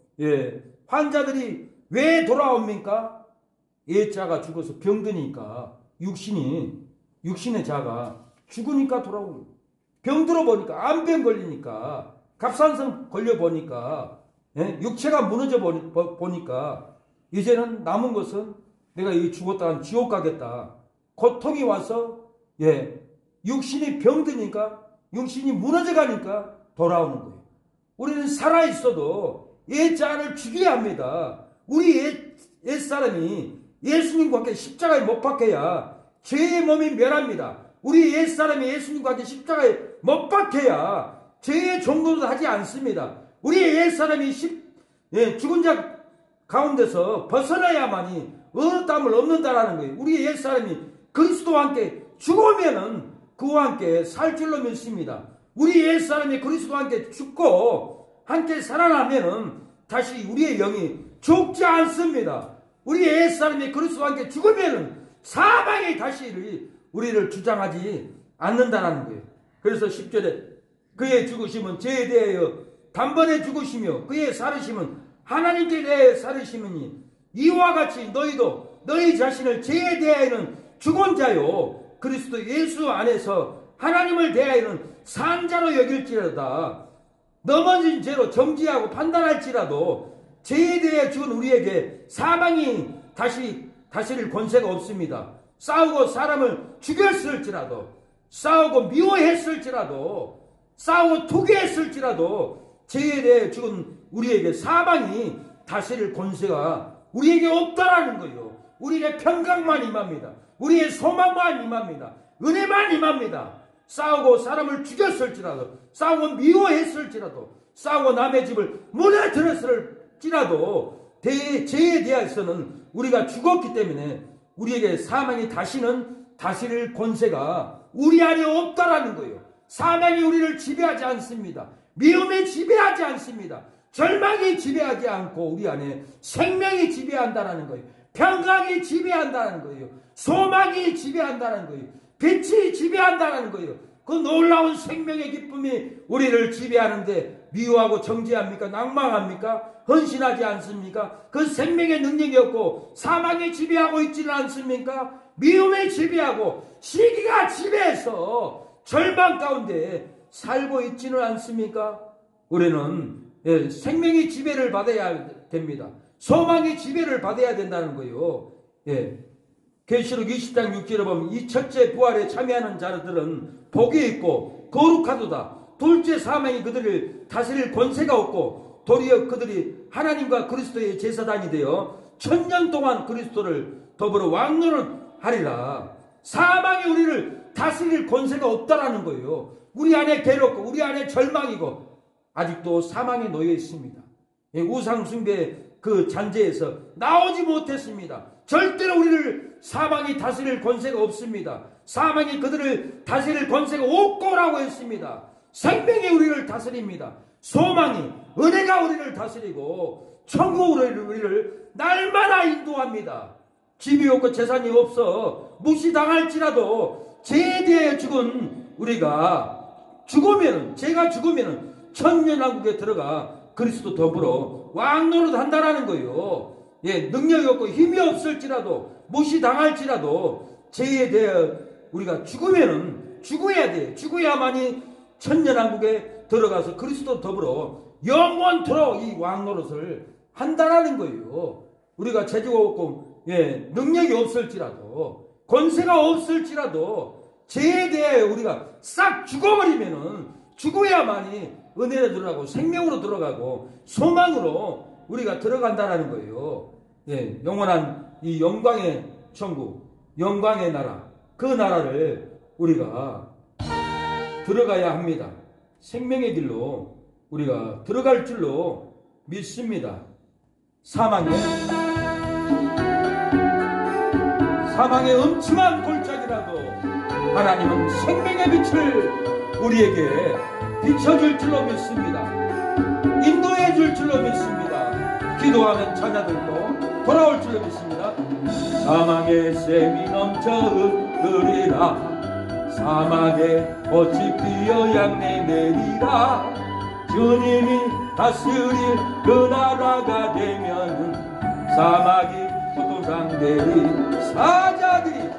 환자들이 왜 돌아옵니까? 애자가 죽어서 병드니까 육신의 자가 죽으니까 돌아옵니다. 병들어 보니까 암병 걸리니까 갑상선 걸려 보니까 육체가 무너져 보니까 이제는 남은 것은 내가 이 죽었다간 지옥 가겠다. 고통이 와서 육신이 병드니까 육신이 무너져 가니까 돌아오는 거예요. 우리는 살아있어도 옛자를 죽여야 합니다. 우리 옛사람이 예수님과 함께 십자가에 못 박혀야 죄의 몸이 멸합니다. 우리 옛사람이 예수님과 함께 십자가에 못 박혀야 죄의 종노릇 하지 않습니다. 우리 옛사람이 죽은 자 가운데서 벗어나야만이 의롭다함을 얻는다라는 거예요. 우리 옛사람이 그리스도와 함께 죽으면은 그와 함께 살 줄로 믿습니다. 우리 옛사람이 그리스도와 함께 죽고 함께 살아나면은 다시 우리의 영이 죽지 않습니다. 우리 옛사람이 그리스도와 함께 죽으면은 사망이 다시 우리를 주장하지 않는다라는 거예요. 그래서 10절에 그의 죽으심은 죄에 대하여 단번에 죽으시며 그의 살으심은 하나님께 대하여 살으심이니 이와 같이 너희도 너희 자신을 죄에 대하여는 죽은 자요 그리스도 예수 안에서 하나님을 대하여는 산 자로 여길지라다. 넘어진 죄로 정지하고 판단할지라도 죄에 대해 죽은 우리에게 사망이 다스릴 권세가 없습니다. 싸우고 사람을 죽였을지라도 싸우고 미워했을지라도 싸우고 투기했을지라도 죄에 대해 죽은 우리에게 사망이 다스릴 권세가 우리에게 없다라는 거예요. 우리에게 평강만 임합니다. 우리의 소망만 임합니다. 은혜만 임합니다. 싸우고 사람을 죽였을지라도, 싸우고 미워했을지라도, 싸우고 남의 집을 무너뜨렸을지라도 죄에 대해서는 우리가 죽었기 때문에 우리에게 사망이 다시는 다스릴 권세가 우리 안에 없다라는 거예요. 사망이 우리를 지배하지 않습니다. 미움이 지배하지 않습니다. 절망이 지배하지 않고 우리 안에 생명이 지배한다는 거예요. 평강이 지배한다는 거예요. 소망이 지배한다는 거예요. 빛이 지배한다는 거예요. 그 놀라운 생명의 기쁨이 우리를 지배하는데 미워하고 정죄합니까? 낭망합니까? 헌신하지 않습니까? 그 생명의 능력이 없고 사망이 지배하고 있지는 않습니까? 미움이 지배하고 시기가 지배해서 절망 가운데 살고 있지는 않습니까? 우리는 생명이 지배를 받아야 됩니다. 소망이 지배를 받아야 된다는 거예요. 계시록 20장 6절에 보면 이 첫째 부활에 참여하는 자들은 복이 있고 거룩하도다. 둘째 사망이 그들을 다스릴 권세가 없고 도리어 그들이 하나님과 그리스도의 제사장이 되어 천년 동안 그리스도를 더불어 왕노릇하리라. 사망이 우리를 다스릴 권세가 없다라는 거예요. 우리 안에 괴롭고 우리 안에 절망이고 아직도 사망에 놓여 있습니다. 우상 숭배 그 잔재에서 나오지 못했습니다. 절대로 우리를 사망이 다스릴 권세가 없습니다. 사망이 그들을 다스릴 권세가 없고라고 했습니다. 생명이 우리를 다스립니다. 소망이, 은혜가 우리를 다스리고 천국으로 우리를 날마다 인도합니다. 집이 없고 재산이 없어 무시당할지라도 죄에 대해 죽은 우리가 제가 죽으면 천년왕국에 들어가 그리스도 더불어 왕노릇 한다라는 거예요. 능력이 없고 힘이 없을지라도 무시당할지라도 죄에 대해 우리가 죽어야 돼. 죽어야만이 천년왕국에 들어가서 그리스도 더불어 영원토록 이 왕노릇을 한다라는 거예요. 우리가 재주가 없고 능력이 없을지라도 권세가 없을지라도 죄에 대해 우리가 싹 죽어야만이 은혜로 들어가고 생명으로 들어가고 소망으로 우리가 들어간다라는 거예요. 영원한 이 영광의 천국, 영광의 나라, 그 나라를 우리가 들어가야 합니다. 생명의 길로 우리가 들어갈 줄로 믿습니다. 사망의 음침한 골짜기라도 하나님은 생명의 빛을 우리에게 비춰줄 줄로 믿습니다. 인도해 줄 줄로 믿습니다. 기도하면 자녀들도 돌아올 줄로 믿습니다. 사막에 샘이 넘쳐 흐르리라. 사막에 꽃이 피어 양내 내리라. 주님이 다스릴 그 나라가 되면 사막이 포도당 되리. 사자들이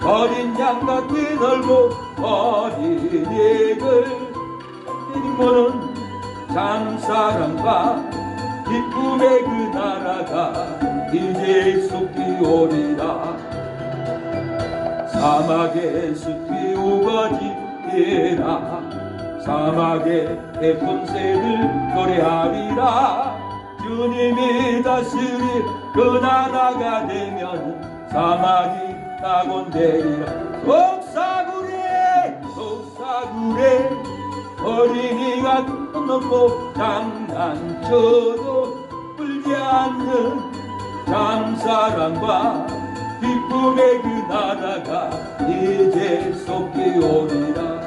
어린 양같이 넓고 어린 얘를 보는 잠사랑과 기쁨의 그 나라가 이제 숲이 오리라. 사막의 숲이 우거지리라. 사막의 예쁜 새들 노래하리라. 주님이 다스릴 그 나라가 되면 사막이 낙원되리라. 속사구레 어린이가 넘고 장난쳐도 울지 않는 잠사랑과 기쁨의 그 나라가 이제 쏟기 오리라.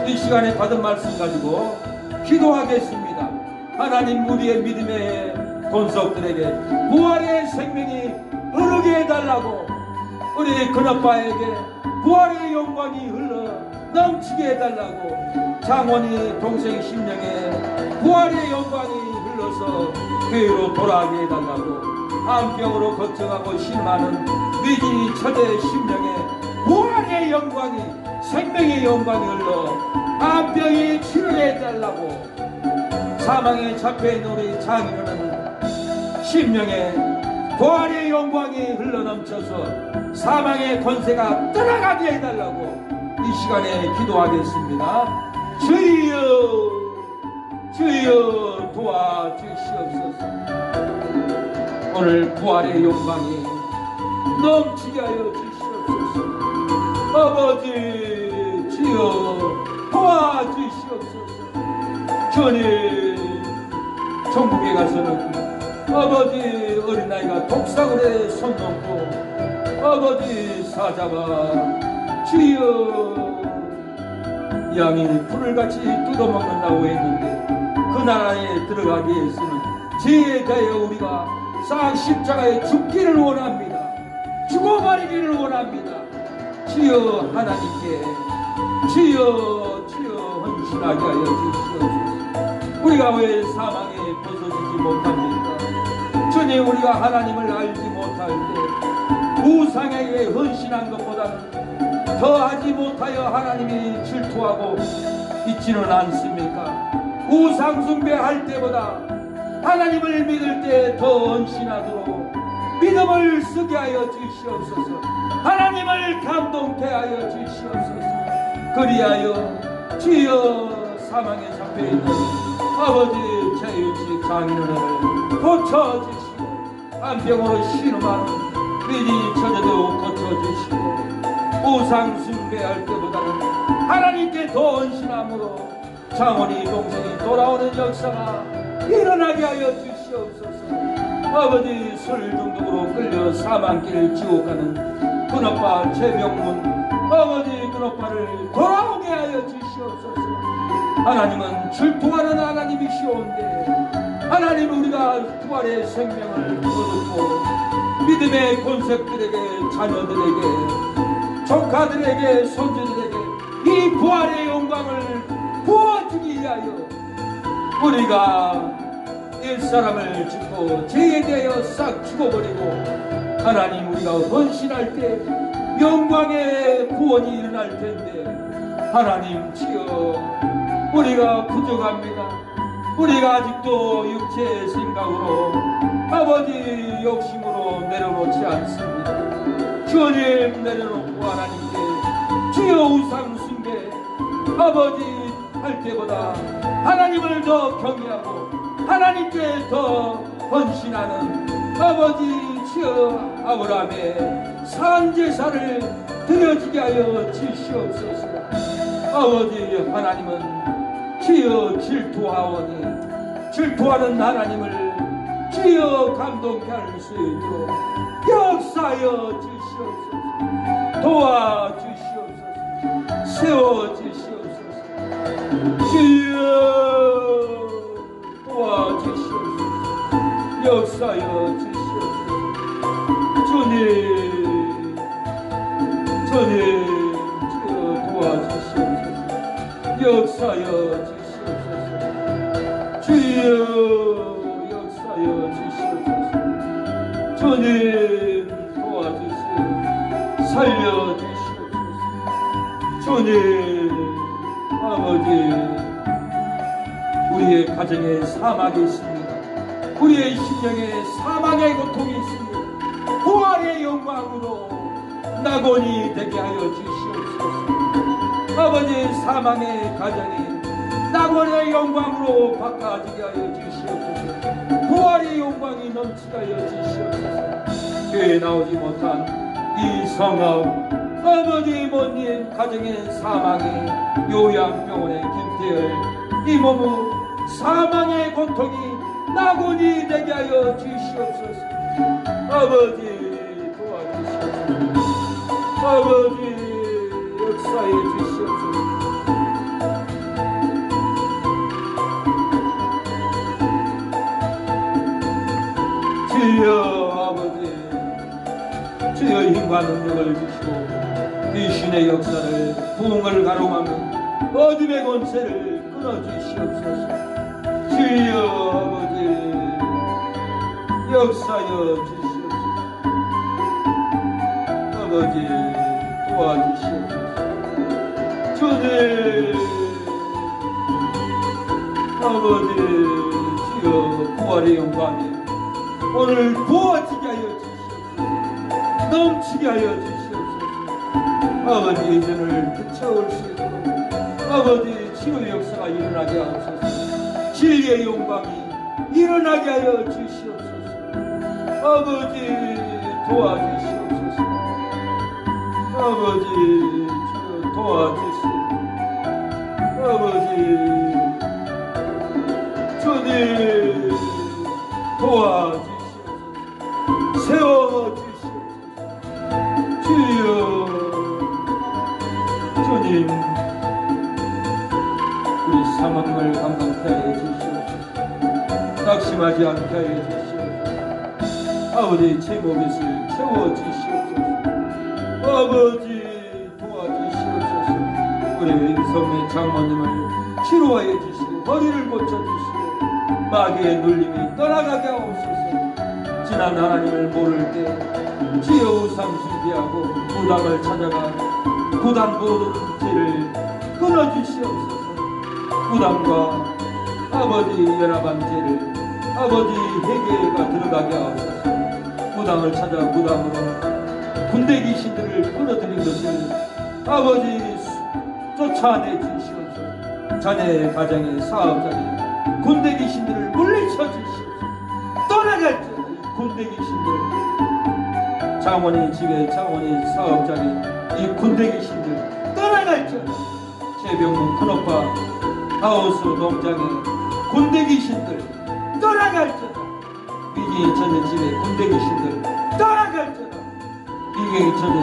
이 시간에 받은 말씀 가지고 기도하겠습니다. 하나님, 우리의 믿음의 권속들에게 부활의 생명이 흐르게 해달라고, 우리 큰아빠에게 부활의 영광이 흘러 넘치게 해달라고, 장원이 동생 심령에 부활의 영광이 흘러서 교회로 돌아가게 해달라고, 암병으로 걱정하고 실망하는 미진이 처제의 심령에 부활의 영광이, 생명의 영광이 흘러 암병이 치료해 해달라고, 사망에 잡혀있는 우리 장인어른 심령에 부활의 영광이 흘러넘쳐서 사망의 권세가 떠나가게 해달라고 이 시간에 기도하겠습니다. 주여 도와주시옵소서. 오늘 부활의 영광이 넘치게 하여 주시옵소서. 아버지 주여 도와주시옵소서. 주님, 천국에 가서는 아버지 어린아이가 독사굴에 손 놓고 아버지 사자가 주여 양이 풀을같이 뜯어먹는다고 했는데 그 나라에 들어가기 위해서는 죄에 대하여 우리가 싹 십자가에 죽기를 원합니다. 죽어버리기를 원합니다. 주여 하나님께 주여 헌신하게 하여 주시옵소서. 우리가 왜 사망에 벗어지지 못합니까? 주님, 우리가 하나님을 알지 못할 때 우상에게 헌신한 것보다는 더하지 못하여 하나님이 질투하고 있지는 않습니까? 우상 숭배할 때보다 하나님을 믿을 때 더 헌신하도록 믿음을 쓰게 하여 주시옵소서. 하나님을 감동케 하여 주시옵소서. 그리하여 주여 사망에 잡혀있는 아버지 최윤식 장인어른을 고쳐주시고 안병으로 신음하는 미리 처제도 고쳐주시고 우상 숭배할 때보다는 하나님께 더 헌신함으로 장원이 동생이 돌아오는 역사가 일어나게 하여 주시옵소서. 아버지 술 중독으로 끌려 사망길 지옥 가는 큰오빠 최명문 아버지 큰오빠를 돌아오게 하여 주시옵소서. 하나님은 출두하는 하나님이시온데 하나님, 우리가 부활의 생명을 얻고 믿음의 권색들에게 자녀들에게 조카들에게 손주들에게 이 부활의 영광을 부어주기 위하여 우리가 옛사람을 짓고 죄에 대하여 싹 죽어버리고 하나님, 우리가 헌신할 때 영광의 구원이 일어날 텐데 하나님 주여 우리가 부족합니다. 우리가 아직도 육체의 생각으로 아버지 욕심으로 내려놓지 않습니다. 주님, 내려놓고 하나님께 주여 우상 숭배 아버지 할 때보다 하나님을 더 경외하고 하나님께 더 헌신하는 아버지 주여 아브라함의 산제사를 드려지게 하여 주시옵소서. 아버지 하나님은 주여 질투하오니 질투하는 하나님을 주여 감동케 할 수 있도록 역사하여 주시옵소서. 도와주시옵소서. 세워주시옵소서. 주여 도와주시옵소서. 역사하여 주시옵소서. 주님 주여 도와주시옵소서. 역사하여 주시옵소서. 주여 역사하여 주시옵소서. 주님 도와주시옵소서. 살려주시옵소서. 주님 아버지, 우리의 가정에 사막이 있습니다. 우리의 심령에 사막의 고통이 있습니다. 부활의 영광으로 낙원이 되게 하여 주시옵소서. 아버지, 사망의 가정이 낙원의 영광으로 바꿔지게 하여 주시옵소서. 부활의 영광이 넘치게 하여 주시옵소서. 교회에 나오지 못한 이 성업 아버지 모님 가정의 사망의 요양병원의 김태열 이모부 사망의 고통이 낙원이 되게 하여 주시옵소서. 아버지 도와주시옵소서. 아버지 역사해 주시옵소서. 주여 아버지, 주여 힘과 능력을 주시고 귀신의 역사를 부흥을 가로막는 어둠의 권세를 끊어주시옵소서. 주여 아버지 역사여 주시옵소서. 아버지 도와주시옵소서. 주님 아버지 주여 부활의 영광이 오늘 부어지게 하여 주시옵소서. 넘치게 하여 주시옵소서. 아버지 이전을 되찾을 수 있도록 아버지 치유의 역사가 일어나게 하옵소서. 진리의 영광이 일어나게 하여 주시옵소서. 아버지 도와주시옵소서. 아버지 도와주시오. 아버지 주님 도와주시옵소서. 세워주시옵소서. 주여 주님 우리 사모님을 감당케 하여 주시옵소서. 낙심하지 않게 하여 주시옵소서. 아버지 제 몸에서 채워주시옵소서. 아버지 도와주시옵소서. 우리 성의 장모님을 치료하여 주시고 허리를 고쳐주시고 마귀의 눌림이 떠나가게 하옵소서. 지난 하나님을 모를 때 지혜 우상 숭배하고 무당을 찾아가 무당 모든 죄를 끊어주시옵소서. 무당과 아버지 연합한 죄를 아버지 회개가 들어가게 하옵소서. 무당을 찾아 무당으로 군대 귀신들을 끊어들인 것을 아버지 쫓아내 주시옵소서. 자녀의 가정의 사업자의 군대 귀신들을 물리쳐 주시옵소서. 떠나갈지어다 이 군대 귀신들, 장원의 집에 장원의 사업장에 이 군대 귀신들 떠나갈지어다. 최병문 큰오빠 하우스 농장에 군대 귀신들 떠나갈지어다. 위기의 처제 집에 군대 귀신들 떠나갈지어다. 위기의 처제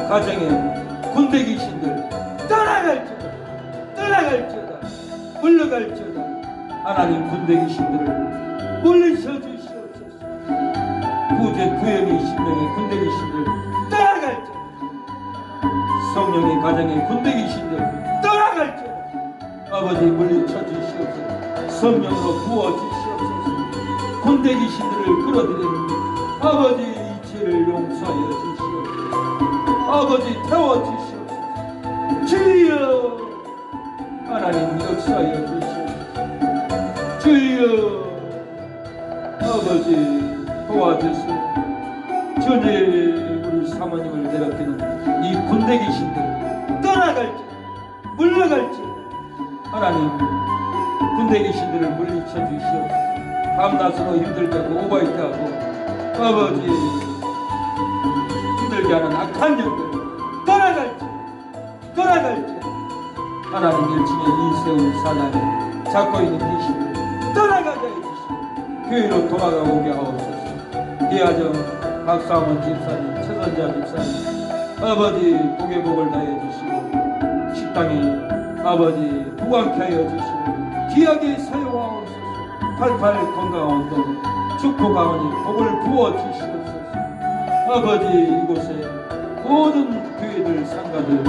가정에 군대 귀신들 떠나갈지어다. 떠나갈지어다. 물러갈지어다. 하나님 군대 귀신들을 물리쳐 주시옵소서. 구형의 신령의 군대 귀신들 떠나갈지어다. 성령의 가정의 군대 귀신들 떠나갈지어다. 아버지 물리쳐 주시옵소서. 성령으로 부어 주시옵소서. 군대 귀신들을 끌어들이는 아버지 이 죄를 용서하여 주시옵소서. 아버지 태워 주시옵소서. 주여 하나님 역사하여 주시옵소서. 주여 아버지 도와주시오. 주님 우리 사모님을 괴롭히는 이 군대 귀신들 떠나갈지 물러갈지 하나님 군대 귀신들을 물리쳐 주시옵소서. 밤낮으로 힘들게 하고 오버있게 하고 아버지 힘들게 하는 악한 영들 떠나갈지 하나님 일층에 이세운 사단에 잡고 있는 귀신들 떠나가게 해주시고 교회로 돌아가오게 하옵소서. 이하정 박상원 집사님 최선자 집사님 아버지 복의 복을 다해 주시고 식당에 아버지 부강케 하여 주시고 귀하게 사용하옵소서. 88 건강한 또 축복 가오니 복을 부어 주시옵소서. 아버지 이곳에 모든 교회들 상가들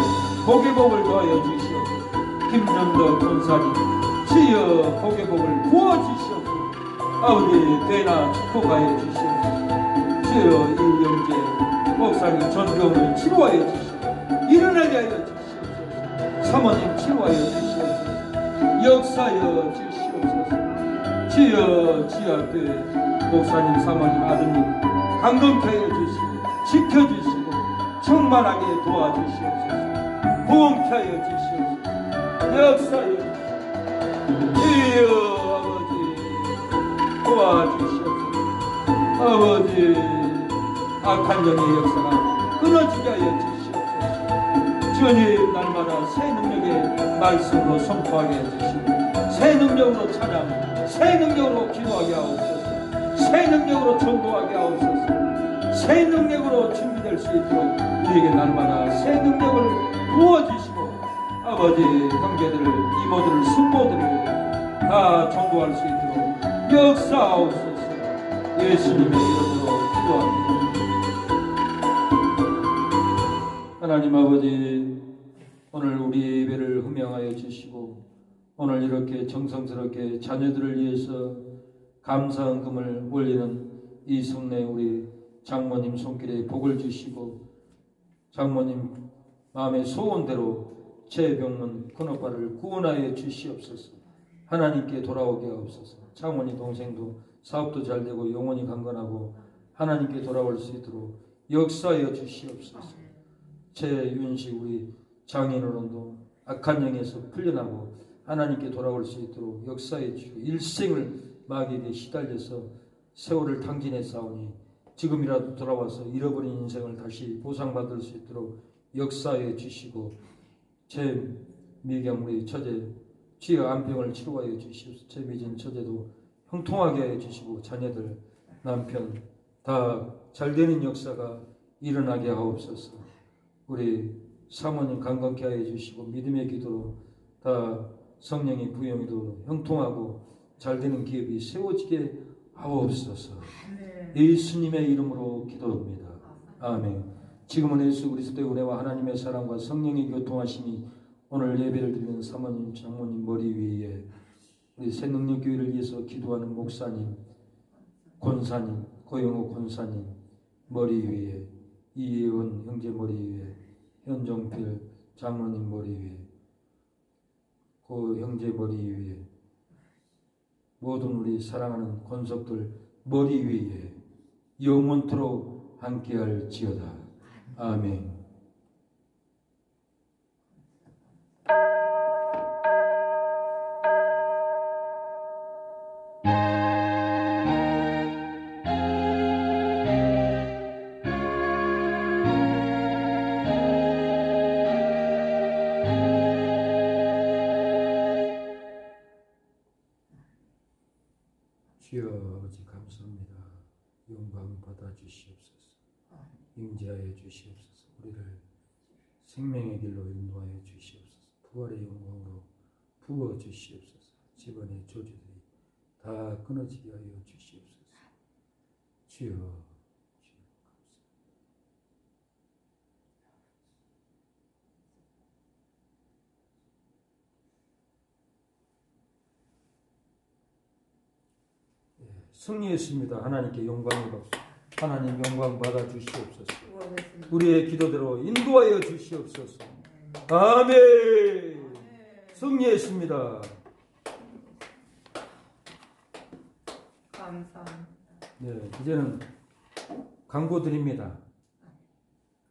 복의 복을 더하여 주시옵소서. 김전도 권사님 주여 복의 복을 부어 주시옵소서. 아버지 배나 축복하여 주시옵소서. 주여 이영재 목사님 전병을 치료하여 주시옵소서. 일어나게 하여 주시옵소서. 사모님 치료하여 주시옵소서. 역사하여 주시옵소서. 주여 지하교회 목사님 사모님 아드님 강건케 하여 주시고 지켜주시고 충만하게 도와주시옵소서. 보험케 하여 주시옵소서. 역사하여 주여 아버지 도와주시옵소서. 아버지 악한 영의 역사가 끊어지게 하여 주시옵소서. 주님 날마다 새 능력의 말씀으로 선포하게 해주시고 새 능력으로 찬양 새 능력으로 기도하게 하옵소서. 새 능력으로 전도하게 하옵소서. 새 능력으로 준비될 수 있도록 우리에게 날마다 새 능력을 부어주시고 아버지 형제들을 이모들을 숙모들을 다 전도할 수 있도록 역사하옵소서. 예수님의 이름으로 기도합니다. 하나님 아버지 오늘 우리 예배를 흠양하여 주시고 오늘 이렇게 정성스럽게 자녀들을 위해서 감사헌금을 올리는 이 성내 우리 장모님 손길에 복을 주시고 장모님 마음의 소원대로 최병문 큰오빠를 구원하여 주시옵소서. 하나님께 돌아오게 하옵소서. 장모님 동생도 사업도 잘 되고 영혼이 강건하고 하나님께 돌아올 수 있도록 역사하여 주시옵소서. 최윤식 우리 장인어른도 악한 영에서 풀려나고 하나님께 돌아올 수 있도록 역사해 주시고 일생을 마귀에게 시달려서 세월을 탕진해 싸우니 지금이라도 돌아와서 잃어버린 인생을 다시 보상받을 수 있도록 역사해 주시고 최미경 우리 처제 쥐가 암병을 치료하여 주시옵소서. 최미진 처제도 형통하게 해 주시고 자녀들 남편 다 잘되는 역사가 일어나게 하옵소서. 우리 사모님 건강케 하여 주시고 믿음의 기도로 다 성령의 부용이도 형통하고 잘되는 기업이 세워지게 하옵소서. 예수님의 이름으로 기도합니다. 아멘. 지금은 예수 그리스도의 은혜와 하나님의 사랑과 성령의 교통하심이 오늘 예배를 드리는 사모님, 장모님 머리 위에 우리 새능력교회를 위해서 기도하는 목사님, 권사님, 고영호 권사님 머리 위에, 이예원 형제 머리 위에, 현정필 장로님 머리 위에, 그 형제 머리 위에, 모든 우리 사랑하는 권속들 머리 위에 영원토록 함께할지어다. 아멘. 주여 아버지 감사합니다. 영광 받아 주시옵소서. 임재하여 주시옵소서. 우리를 생명의 길로 인도하여 주시옵소서. 부활의 영광으로 부어 주시옵소서. 집안의 조주들이 다 끊어지게 하여 주시옵소서. 주여, 주여 감사합니다. 승리했습니다. 하나님께 영광을 받습니다. 하나님 영광 받아 주시옵소서. 우리의 기도대로 인도하여 주시옵소서. 아멘. 승리했습니다. 감사합니다. 네, 이제는 광고 드립니다.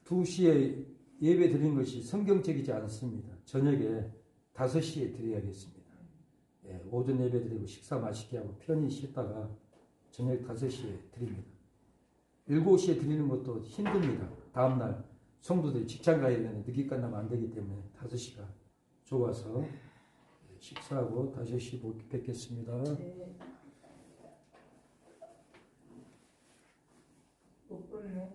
2시에 예배 드린 것이 성경적이지 않습니다. 저녁에 5시에 드려야겠습니다. 네, 오전 예배 드리고 식사 맛있게 하고 편히 쉬다가 저녁 5시에 드립니다. 7시에 드리는 것도 힘듭니다. 다음날 성도들이 직장 가야 되는데 늦게 끝나면 안 되기 때문에 5시가 좋아서 식사하고 5시 뵙겠습니다. 네. 못 끊네.